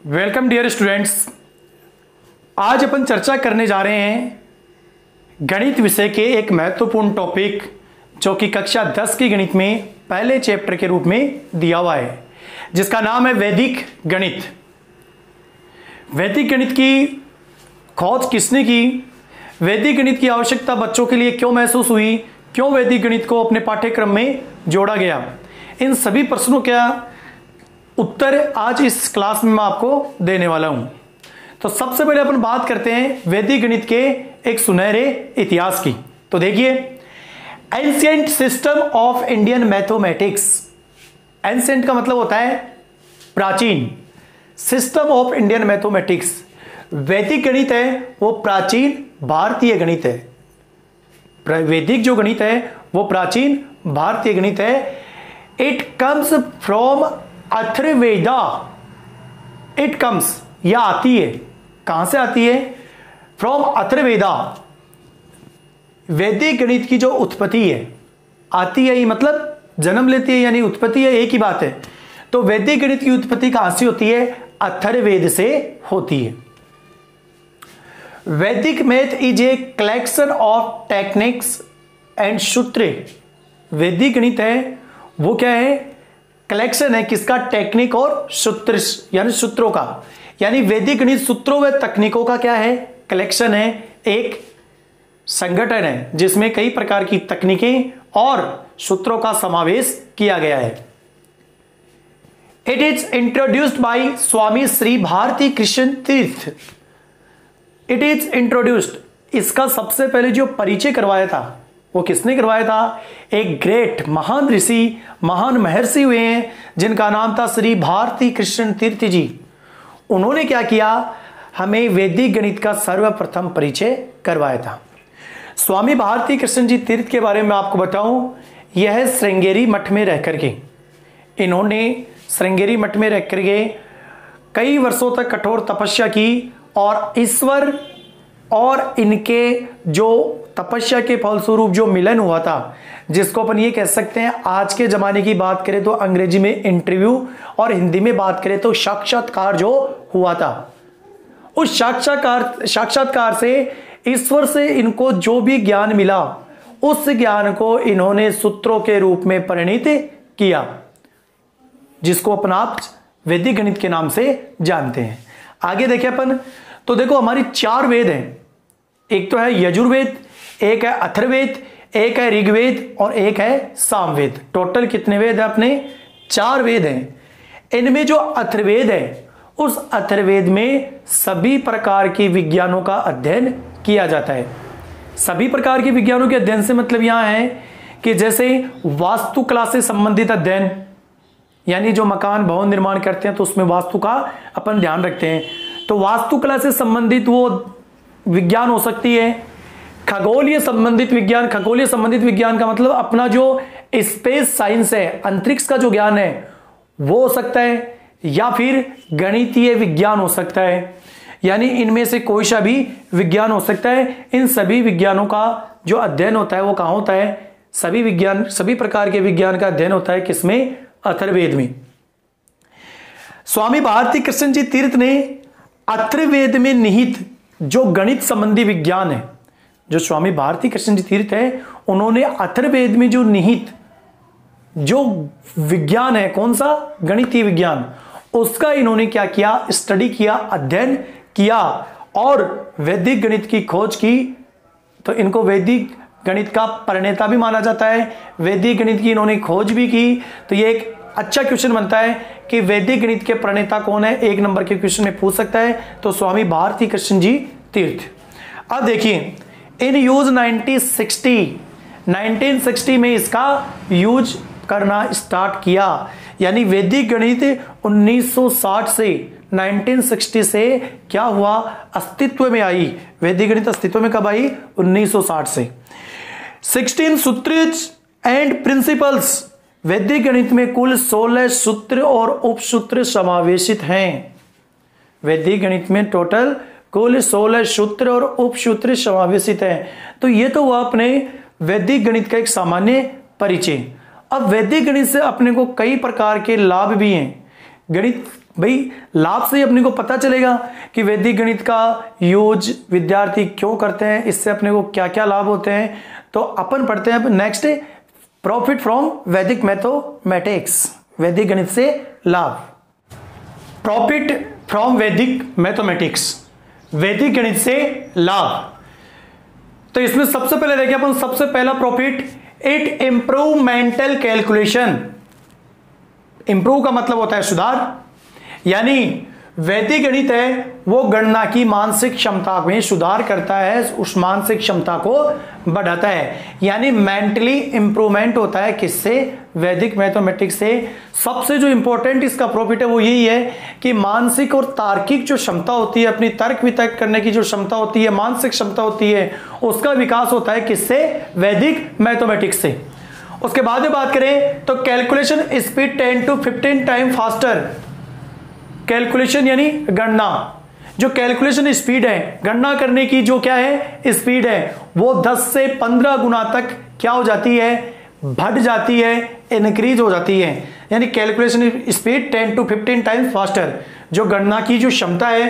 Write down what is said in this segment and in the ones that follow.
Welcome dear students. आज अपन चर्चा करने जा रहे हैं गणित विषय के एक महत्वपूर्ण टॉपिक जो कि कक्षा 10 की गणित में पहले चैप्टर के रूप में दिया हुआ है, जिसका नाम है वैदिक गणित। वैदिक गणित की खोज किसने की, वैदिक गणित की आवश्यकता बच्चों के लिए क्यों महसूस हुई, क्यों वैदिक गणित को अपने पाठ्यक्रम में जोड़ा गया, इन सभी प्रश्नों का उत्तर आज इस क्लास में मैं आपको देने वाला हूं। तो सबसे पहले अपन बात करते हैं वैदिक गणित के एक सुनहरे इतिहास की। तो देखिए, ancient system of Indian mathematics. Ancient का मतलब होता है प्राचीन, सिस्टम ऑफ इंडियन मैथमेटिक्स। वैदिक गणित है वो प्राचीन भारतीय गणित है। वैदिक जो गणित है वो प्राचीन भारतीय गणित है। It comes from Atharvaveda. It comes या आती है, कहां से आती है? फ्रॉम अथर्ववेदा। वैदिक गणित की जो उत्पत्ति है, आती है मतलब जन्म लेती है, यानी उत्पत्ति है, एक ही बात है। तो वैदिक गणित की उत्पत्ति कहां से होती है? अथर्ववेद से होती है। Vedic math is a collection of techniques and सूत्र। वैदिक गणित है वो क्या है? कलेक्शन है किसका? टेक्निक और सूत्र, यानी सूत्रों का। यानी वैदिक गणित सूत्रों व तकनीकों का क्या है? कलेक्शन है, एक संगठन है जिसमें कई प्रकार की तकनीकें और सूत्रों का समावेश किया गया है। इट इज इंट्रोड्यूस्ड बाय स्वामी श्री भारती कृष्ण तीर्थ। इट इज इंट्रोड्यूस्ड, इसका सबसे पहले जो परिचय करवाया था वो किसने करवाया था? एक ग्रेट महान ऋषि, महान महर्षि हुए हैं जिनका नाम था श्री भारती कृष्ण तीर्थ जी। उन्होंने क्या किया? हमें वैदिक गणित का सर्वप्रथम परिचय करवाया था। स्वामी भारती कृष्ण जी तीर्थ के बारे में आपको बताऊं, यह श्रृंगेरी मठ में रह करके, इन्होंने श्रृंगेरी मठ में रह करके कई वर्षों तक कठोर तपस्या की और ईश्वर और इनके जो तपस्या के फलस्वरूप जो मिलन हुआ था, जिसको अपन ये कह सकते हैं, आज के जमाने की बात करें तो अंग्रेजी में इंटरव्यू और हिंदी में बात करें तो साक्षात्कार जो हुआ था, उस साक्षात्कार से ईश्वर से इनको जो भी ज्ञान मिला, उस ज्ञान को इन्होंने सूत्रों के रूप में परिणित किया, जिसको अपन आप वैदिक गणित के नाम से जानते हैं। आगे देखें अपन, तो देखो हमारी 4 वेद हैं। एक तो है यजुर्वेद, एक है अथर्ववेद, एक है ऋग्वेद और एक है सामवेद। टोटल कितने वेद है अपने? 4 वेद हैं। इनमें जो अथर्ववेद है, उस अथर्ववेद में सभी प्रकार की विज्ञानों का अध्ययन किया जाता है। सभी प्रकार के विज्ञानों के अध्ययन से मतलब यहां है कि जैसे वास्तुकला से संबंधित अध्ययन, यानी जो मकान भवन निर्माण करते हैं तो उसमें वास्तु का अपन ध्यान रखते हैं, तो वास्तुकला से संबंधित वो विज्ञान हो सकती है। खगोलीय संबंधित विज्ञान, खगोलीय संबंधित विज्ञान का मतलब अपना जो स्पेस साइंस है, अंतरिक्ष का जो ज्ञान है वो हो सकता है, या फिर गणितीय विज्ञान हो सकता है। यानी इनमें से कोई सा भी विज्ञान हो सकता है। इन सभी विज्ञानों का जो अध्ययन होता है वो कहां होता है? सभी प्रकार के विज्ञान का अध्ययन होता है किसमें? अथर्ववेद में। स्वामी भारती कृष्ण जी तीर्थ ने अथर्ववेद में निहित जो गणित संबंधी विज्ञान है, जो स्वामी भारती कृष्ण जी तीर्थ है, उन्होंने अथर्ववेद में जो निहित जो विज्ञान है, कौन सा? गणितीय विज्ञान, उसका इन्होंने क्या किया? स्टडी किया, अध्ययन किया और वैदिक गणित की खोज की। तो इनको वैदिक गणित का प्रणेता भी माना जाता है। वैदिक गणित की इन्होंने खोज भी की। तो ये एक अच्छा क्वेश्चन बनता है कि वैदिक गणित के प्रणेता कौन है, 1 नंबर के क्वेश्चन में पूछ सकता है। तो स्वामी भारती कृष्ण जी तीर्थ। अब देखिए, इन यूज 1960 में इसका यूज करना स्टार्ट किया। यानी वैदिक गणित 1960 से 1960 से क्या हुआ? अस्तित्व में आई। वैदिक गणित अस्तित्व में कब आई? 1960 से। 16 सूत्र्स एंड प्रिंसिपल्स। वैदिक गणित में कुल 16 सूत्र और उपसूत्र समावेशित हैं। वैदिक गणित में टोटल कुल 16 सूत्र और उपसूत्र समावेशित हैं। तो ये तो हुआ अपने वैदिक गणित का एक सामान्य परिचय। अब वैदिक गणित से अपने को कई प्रकार के लाभ भी हैं। गणित भाई लाभ से अपने को पता चलेगा कि वैदिक गणित का यूज विद्यार्थी क्यों करते हैं, इससे अपने को क्या क्या लाभ होते हैं। तो अपन पढ़ते हैं नेक्स्ट, प्रॉफिट फ्रॉम वैदिक मैथमेटिक्स, वैदिक गणित से लाभ। प्रॉफिट फ्रॉम वैदिक मैथमेटिक्स, वैदिक गणित से लाभ। तो इसमें सबसे पहले देखिए अपन, सबसे पहला profit, it improve mental calculation. Improve का मतलब होता है सुधार, यानी वैदिक गणित है वो गणना की मानसिक क्षमता में सुधार करता है, उस मानसिक क्षमता को बढ़ाता है, यानी मेंटली इंप्रूवमेंट होता है किससे, वैदिक मैथमेटिक्स से। सबसे जो इंपॉर्टेंट इसका प्रॉफिट है वो यही है कि मानसिक और तार्किक जो क्षमता होती है, अपनी तर्क वितर्क करने की जो क्षमता होती है, मानसिक क्षमता होती है, उसका विकास होता है किससे, वैदिक मैथमेटिक्स से। उसके बाद में बात करें तो calculation speed 10 to 15 time faster. Calculation यानी गणना, जो कैलकुलेशन स्पीड है, गणना करने की जो क्या है स्पीड है, वो 10 से 15 गुना तक क्या हो जाती है, बढ़ जाती है, इंक्रीज हो जाती है। यानी calculation speed 10 to 15 times faster, जो गणना की जो क्षमता है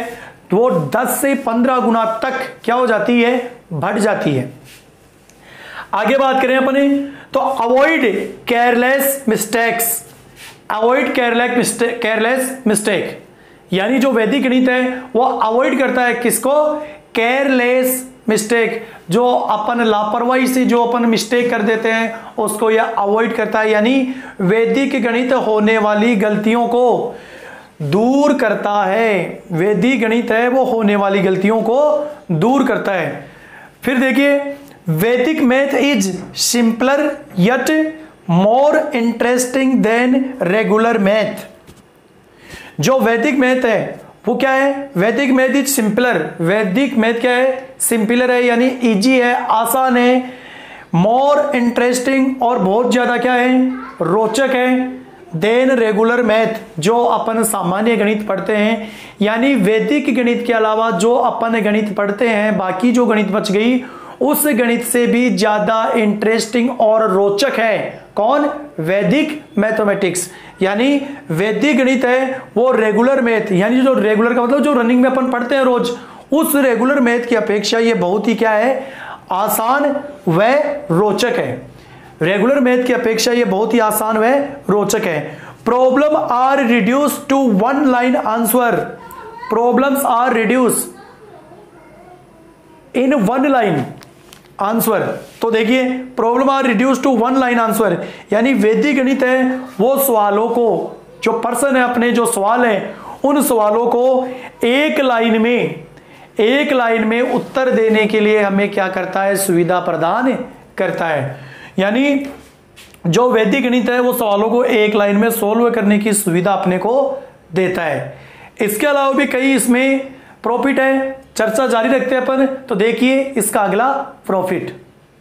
वो 10 से 15 गुना तक क्या हो जाती है, बढ़ जाती है। आगे बात करें अपने तो avoid careless mistakes, avoid careless mistake, यानी जो वैदिक गणित है वो अवॉइड करता है किसको, केयरलेस मिस्टेक, जो अपन लापरवाही से जो अपन मिस्टेक कर देते हैं उसको यह अवॉइड करता है, यानी वैदिक गणित होने वाली गलतियों को दूर करता है। वैदिक गणित है वो होने वाली गलतियों को दूर करता है। फिर देखिए, Vedic math is simpler yet more interesting than regular math. जो वैदिक मैथ है वो क्या है, Vedic math is simpler, Vedic math क्या है, सिंपलर है, यानी इजी है, आसान है, मोर इंटरेस्टिंग और बहुत ज्यादा क्या है, रोचक है, देन रेगुलर मैथ, जो अपन सामान्य गणित पढ़ते हैं। यानी वैदिक गणित के अलावा जो अपन गणित पढ़ते हैं, बाकी जो गणित बच गई उस गणित से भी ज्यादा इंटरेस्टिंग और रोचक है कौन, वैदिक मैथमेटिक्स। यानी वैदिक गणित है वो रेगुलर मैथ, यानी जो रेगुलर का मतलब जो रनिंग में अपन पढ़ते हैं रोज, उस रेगुलर मैथ की अपेक्षा ये बहुत ही क्या है, आसान व रोचक है। रेगुलर मैथ की अपेक्षा ये बहुत ही आसान व रोचक है। Problem are reduce to one line answer, problems are reduce in one line answer. तो देखिए, problem are reduce to one line answer, यानी वैदिक गणित है वो सवालों को, जो प्रश्न है अपने जो सवाल है उन सवालों को एक लाइन में उत्तर देने के लिए हमें क्या करता है, सुविधा प्रदान करता है। यानी जो वैदिक गणित है वो सवालों को एक लाइन में सोल्व करने की सुविधा अपने को देता है। इसके अलावा भी कई इसमें प्रॉफिट है, चर्चा जारी रखते हैं अपन। तो देखिए इसका अगला प्रॉफिट,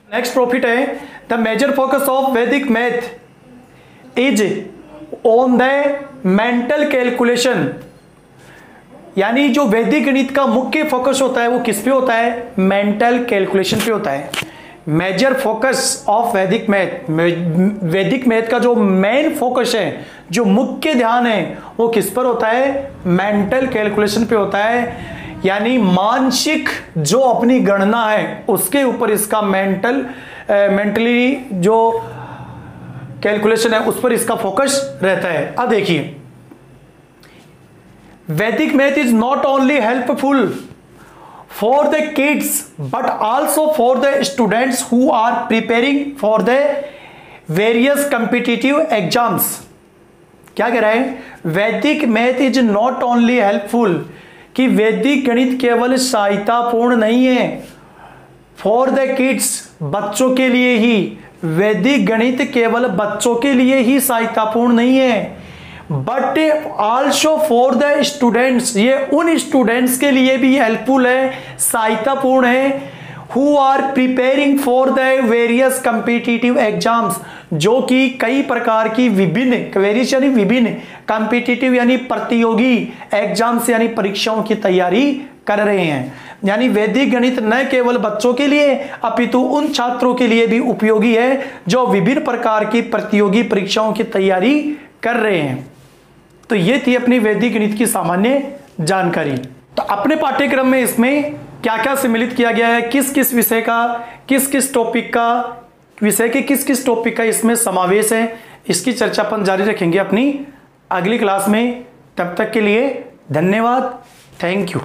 नेक्स्ट प्रॉफिट है, द मेजर फोकस ऑफ वैदिक math is on the mental calculation. यानी जो वैदिक गणित का मुख्य फोकस होता है वो किस पे होता है, मेंटल कैलकुलेशन पे होता है। मेजर फोकस ऑफ वैदिक मैथ, वैदिक मैथ का जो मेन फोकस है, जो मुख्य ध्यान है वो किस पर होता है, मेंटल कैलकुलेशन पे होता है। यानी मानसिक जो अपनी गणना है उसके ऊपर इसका मेंटली जो कैलकुलेशन है उस पर इसका फोकस रहता है। अब देखिए, Vedic math is not only helpful for the kids but also for the students who are preparing for the various competitive exams. क्या कह रहा है, Vedic math is not only helpful, कि वैदिक गणित केवल सहायतापूर्ण नहीं है फॉर द किड्स, बच्चों के लिए ही, वैदिक गणित केवल बच्चों के लिए ही सहायतापूर्ण नहीं है, but also for the students, ये उन स्टूडेंट्स के लिए भी हेल्पफुल है, सहायतापूर्ण है, who are preparing for the various competitive exams, जो कि कई प्रकार की विभिन्न, वेरियस यानी विभिन्न, कॉम्पिटिटिव यानी प्रतियोगी, एग्जाम्स यानी परीक्षाओं की तैयारी कर रहे हैं। यानी वैदिक गणित न केवल बच्चों के लिए अपितु उन छात्रों के लिए भी उपयोगी है जो विभिन्न प्रकार की प्रतियोगी परीक्षाओं की तैयारी कर रहे हैं। तो ये थी अपनी वैदिक गणित की सामान्य जानकारी। तो अपने पाठ्यक्रम में इसमें क्या क्या सम्मिलित किया गया है, किस किस विषय का, किस किस टॉपिक का, विषय के किस किस टॉपिक का इसमें समावेश है, इसकी चर्चा अपन जारी रखेंगे अपनी अगली क्लास में। तब तक के लिए धन्यवाद, थैंक यू।